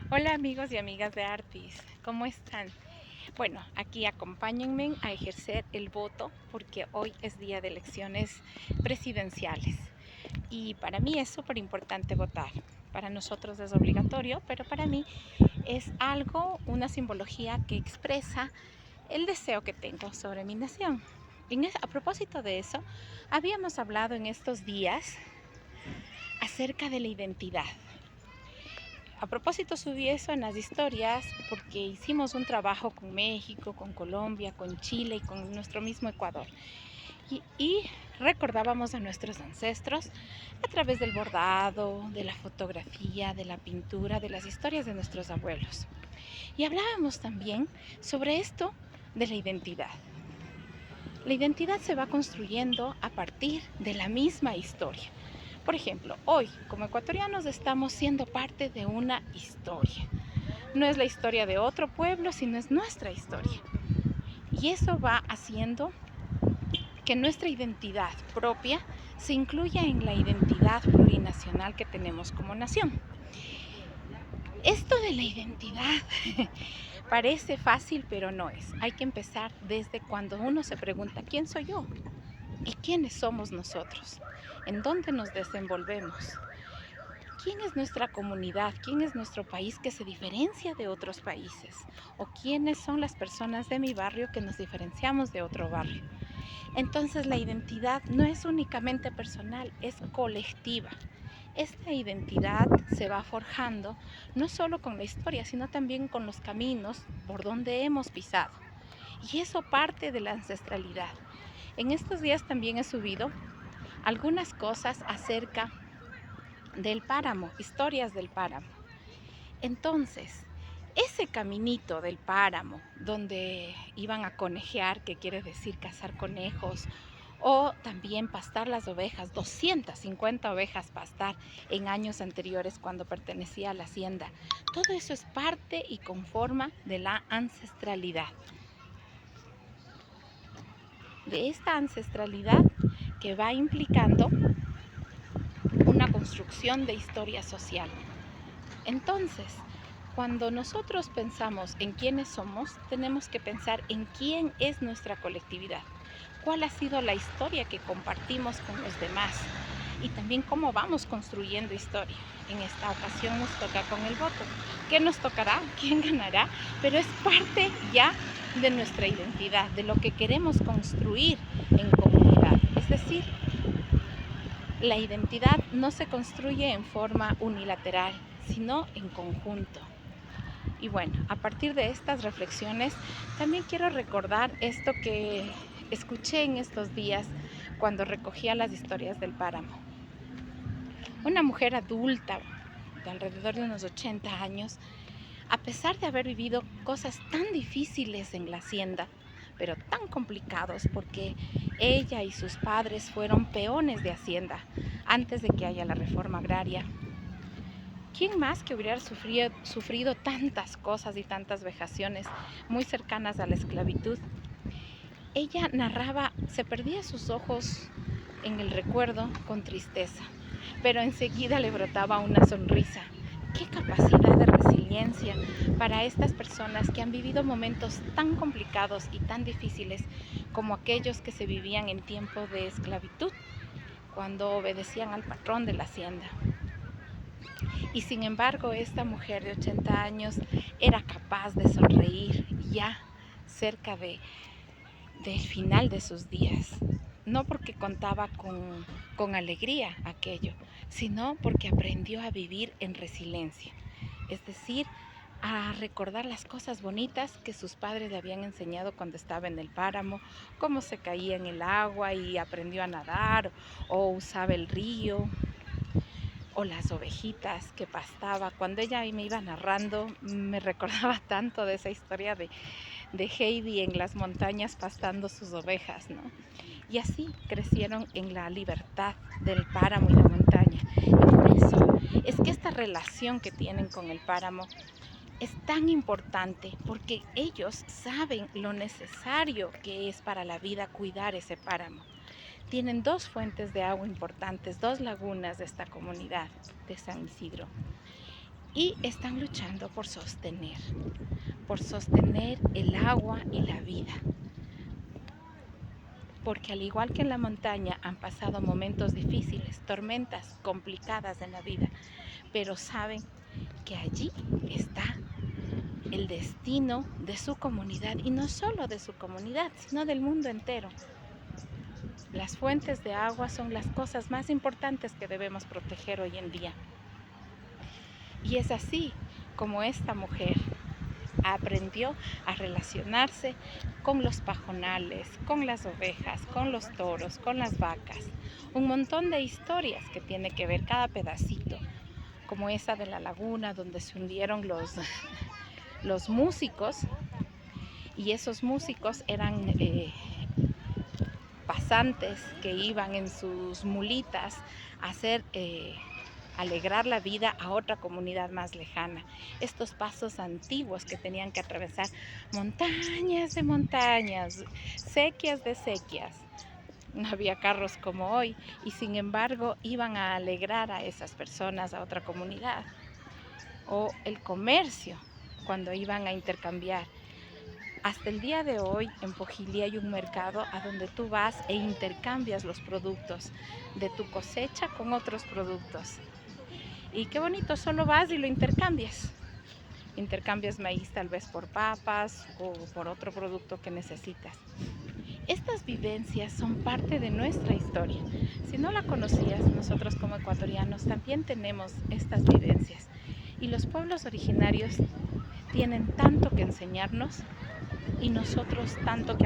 Hola amigos y amigas de Artis, ¿cómo están? Bueno, aquí acompáñenme a ejercer el voto porque hoy es día de elecciones presidenciales y para mí es súper importante votar. Para nosotros es obligatorio, pero para mí es algo, una simbología que expresa el deseo que tengo sobre mi nación. A propósito de eso, habíamos hablado en estos días acerca de la identidad. A propósito, subí eso en las historias porque hicimos un trabajo con México, con Colombia, con Chile y con nuestro mismo Ecuador. Y recordábamos a nuestros ancestros a través del bordado, de la fotografía, de la pintura, de las historias de nuestros abuelos. Y hablábamos también sobre esto de la identidad. La identidad se va construyendo a partir de la misma historia. Por ejemplo, hoy como ecuatorianos estamos siendo parte de una historia. No es la historia de otro pueblo, sino es nuestra historia. Y eso va haciendo que nuestra identidad propia se incluya en la identidad plurinacional que tenemos como nación. Esto de la identidad parece fácil, pero no es. Hay que empezar desde cuando uno se pregunta, ¿quién soy yo? ¿Y quiénes somos nosotros? ¿En dónde nos desenvolvemos? ¿Quién es nuestra comunidad? ¿Quién es nuestro país que se diferencia de otros países? ¿O quiénes son las personas de mi barrio que nos diferenciamos de otro barrio? Entonces la identidad no es únicamente personal, es colectiva. Esta identidad se va forjando no solo con la historia, sino también con los caminos por donde hemos pisado. Y eso parte de la ancestralidad. En estos días también he subido algunas cosas acerca del páramo, historias del páramo. Entonces, ese caminito del páramo donde iban a conejear, que quiere decir cazar conejos, o también pastar las ovejas, 250 ovejas pastar en años anteriores cuando pertenecía a la hacienda. Todo eso es parte y conforma de la ancestralidad. De esta ancestralidad que va implicando una construcción de historia social. Entonces, cuando nosotros pensamos en quiénes somos, tenemos que pensar en quién es nuestra colectividad, cuál ha sido la historia que compartimos con los demás y también cómo vamos construyendo historia. En esta ocasión nos toca con el voto. ¿Qué nos tocará? ¿Quién ganará? Pero es parte ya de nuestra identidad, de lo que queremos construir en comunidad. Es decir, la identidad no se construye en forma unilateral, sino en conjunto. Y bueno, a partir de estas reflexiones, también quiero recordar esto que escuché en estos días cuando recogía las historias del páramo. Una mujer adulta, de alrededor de unos 80 años, a pesar de haber vivido cosas tan difíciles en la hacienda, pero tan complicados porque ella y sus padres fueron peones de hacienda antes de que haya la reforma agraria. ¿Quién más que hubiera sufrido tantas cosas y tantas vejaciones muy cercanas a la esclavitud? Ella narraba, se perdía sus ojos en el recuerdo con tristeza, pero enseguida le brotaba una sonrisa. Qué capacidad de resiliencia para estas personas que han vivido momentos tan complicados y tan difíciles como aquellos que se vivían en tiempo de esclavitud, cuando obedecían al patrón de la hacienda. Y sin embargo, esta mujer de 80 años era capaz de sonreír ya cerca del final de sus días. No porque contaba con alegría aquello, sino porque aprendió a vivir en resiliencia. Es decir, a recordar las cosas bonitas que sus padres le habían enseñado cuando estaba en el páramo, cómo se caía en el agua y aprendió a nadar, o usaba el río, o las ovejitas que pastaba. Cuando ella me iba narrando, me recordaba tanto de esa historia de Heidi en las montañas pastando sus ovejas, ¿no? Y así crecieron en la libertad del páramo y la montaña. Y por eso es que esta relación que tienen con el páramo es tan importante porque ellos saben lo necesario que es para la vida cuidar ese páramo. Tienen dos fuentes de agua importantes, dos lagunas de esta comunidad de San Isidro. y están luchando por sostener el agua y la vida. Porque al igual que en la montaña han pasado momentos difíciles, tormentas complicadas en la vida, pero saben que allí está el destino de su comunidad, y no solo de su comunidad, sino del mundo entero. Las fuentes de agua son las cosas más importantes que debemos proteger hoy en día. Y es así como esta mujer aprendió a relacionarse con los pajonales, con las ovejas, con los toros, con las vacas. Un montón de historias que tiene que ver cada pedacito, como esa de la laguna donde se hundieron los músicos, y esos músicos eran pasantes que iban en sus mulitas a hacer alegrar la vida a otra comunidad más lejana. Estos pasos antiguos que tenían que atravesar montañas de montañas, sequías de sequías. No había carros como hoy, y sin embargo iban a alegrar a esas personas, a otra comunidad. O el comercio, cuando iban a intercambiar. Hasta el día de hoy en Pojilí hay un mercado a donde tú vas e intercambias los productos de tu cosecha con otros productos. Y qué bonito, solo vas y lo intercambias. Intercambias maíz tal vez por papas o por otro producto que necesitas. Estas vivencias son parte de nuestra historia. Si no la conocías, nosotros como ecuatorianos también tenemos estas vivencias. Y los pueblos originarios tienen tanto que enseñarnos y nosotros tanto que aprender.